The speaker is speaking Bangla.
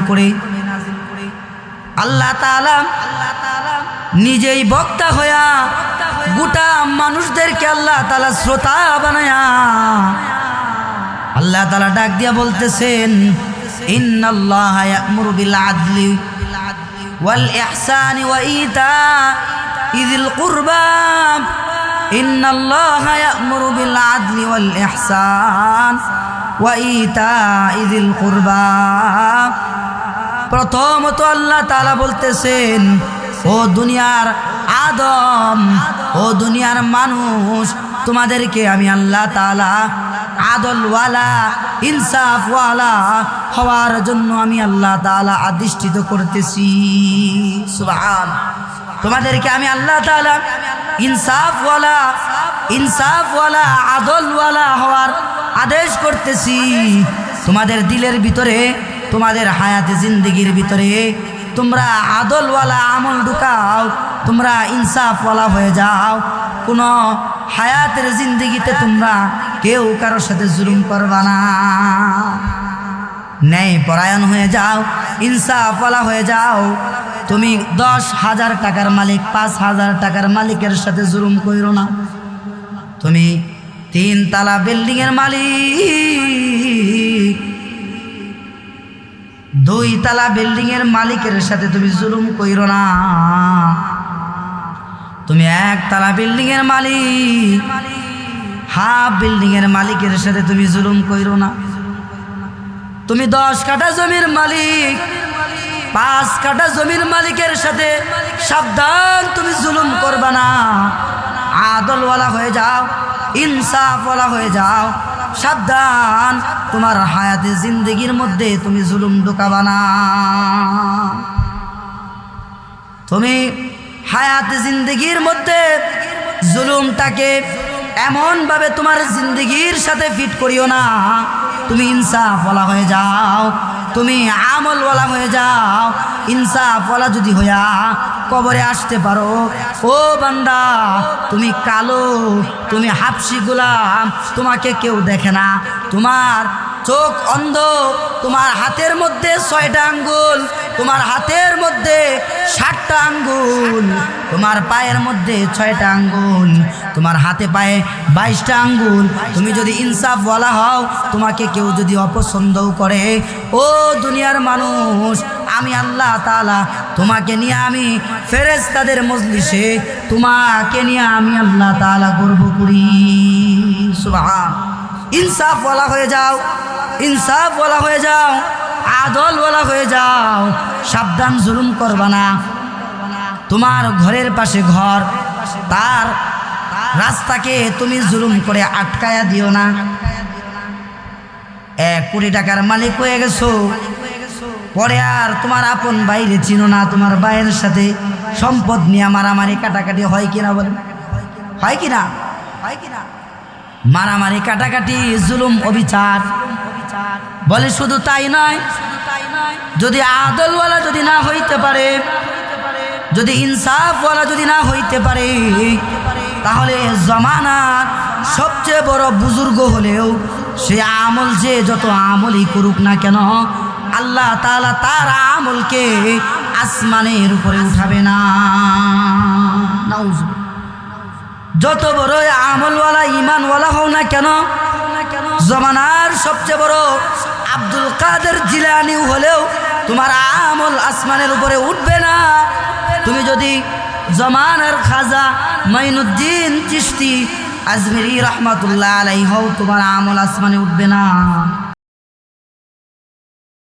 করে আল্লাহ তাআলা নিজেই বক্তা হইয়া গোটা মানুষদেরকে আল্লাহ তাআলা শ্রোতা বানায়া আল্লাহ তাআলা ডাক দিয়া বলতেছেন, ইন্নাল্লাহা ইয়া'মুরু বিল আদলি ওয়াল ইহসানি ওয়া ইতা'যিল কুরবা ইন্নাল্লাহা ইয়া'মুরু বিল আদলি ওয়াল ইহসান ওয়া ইতা'যিল কুরবা। প্রথমত আল্লাহ তাআলা বলতেছেন, ও দুনিয়ার আদম, ও দুনিয়ার মানুষ, তোমাদেরকে আমি আল্লাহ তাআলা আদলওয়ালা ইনসাফওয়ালা হওয়ার জন্য আমি আল্লাহ তাআলা আদিষ্ঠিত করতেছি। সুবহান। তোমাদেরকে আমি আল্লাহ তাআলা ইনসাফওয়ালা আদলওয়ালা হওয়ার আদেশ করতেছি। তোমাদের দিলের ভিতরে, তোমাদের হায়াতে জিন্দেগির ভিতরে তোমরা আদলওয়ালা আমল ঢুকাও, তোমরা ইনসাফওয়ালা হয়ে যাও। কোনো হায়াতের জিন্দেগিতে তোমরা কেউ কারোর সাথে জুলুম করবা না, ন্যায় পরায়ণ হয়ে যাও, ইনসাফওয়ালা হয়ে যাও। তুমি 10,000 টাকার মালিক, 5,000 টাকার মালিকের সাথে জুলুম কইরো না। তুমি 3 তলা বিল্ডিংয়ের মালিক, 2 তলা বিল্ডিংয়ের মালিকের সাথে তুমি জুলুম কইরো না। তুমি 1 তলা বিল্ডিংয়ের মালিক, হাফ বিল্ডিংয়ের মালিকের সাথে তুমি জুলুম কইরো না। তুমি 10 কাঠা জমির মালিক, 5 কাঠা জমির মালিকের সাথে সাবধান, তুমি জুলুম করবা না। আদলওয়ালা হয়ে যাও, ইনসাফওয়ালা হয়ে যাও, সাবধান। তোমার হায়াতে জিন্দেগির মধ্যে তুমি জুলুম ঢুকাবা না। তুমি হায়াতে জিন্দেগির মধ্যে জুলুমটাকে এমনভাবে তোমার জিন্দেগির সাথে ফিট করিও না। তুমি ইনসাফওয়ালা হয়ে যাও, তুমি আমলওয়ালা হয়ে যাও। ইনসাফওয়ালা যদি হইয়া কবরে আসতে পারো, ও বান্দা, তুমি কালো, তুমি হাবশি গোলাম, তোমাকে কেউ দেখে না, তোমার চোখ অন্ধ, তোমার হাতের মধ্যে 6টা আঙ্গুল, তোমার হাতের মধ্যে 7টা আঙ্গুল, তোমার পায়ের মধ্যে 6টা আঙ্গুল, তোমার হাতে পায়ে 22টা আঙ্গুল। তুমি যদি ইনসাফওয়ালা হও, তোমাকে কেউ যদি অপছন্দও করে, ও দুনিয়ার মানুষ, আমি আল্লাহ তাআলা তোমাকে নিয়ে আমি ফেরেশতাদের মজলিসে তোমাকে নিয়ে আমি আল্লাহ তাআলা গর্ব করি। সুবহান। ইনসাফওয়ালা হয়ে যাও, ইনসাফওয়ালা হয়ে যাও, আদলওয়ালা হয়ে যাও, সাবধান, জুলুম করবা না। তোমার ঘরের পাশে ঘর, তার রাস্তাকে তুমি জুলুম করে আটকায়া দিও না। 1 কোটি টাকার মালিক হয়ে গেছো, পরে আর তোমার আপন বাইরে চিনো না। তোমার ভাইয়ের সাথে সম্পদ নিয়ে মারামারি কাটাকাটি হয় কিনা বলেন? হয় কিনা? হয় কিনা? মারামারি কাটাকাটি, জুলুম, অবিচার। বলে শুধু তাই নয়, যদি আদলওয়ালা যদি না হইতে পারে, যদি ইনসাফওয়ালা যদি না হইতে পারে, তাহলে জমানার সবচেয়ে বড় বুজুর্গ হলেও সে আমল যে যত আমলই করুক না কেন, আল্লাহ তাআলা তার আমলকে আসমানের উপরে উঠাবে না। নাউজুবিল্লাহ। যত বড় আমলওয়ালা, ইমানওয়ালা হও না কেন, জমানার সবচেয়ে বড় আব্দুল কাদের জিলানী হলেও তোমার আমল আসমানের উপরে উঠবে না। তুমি যদি জমানার খাজা মাইনুদ্দিন চিশতি আজমিরি রহমাতুল্লাহ আলাইহি হও, তোমার আমল আসমানে উঠবে না।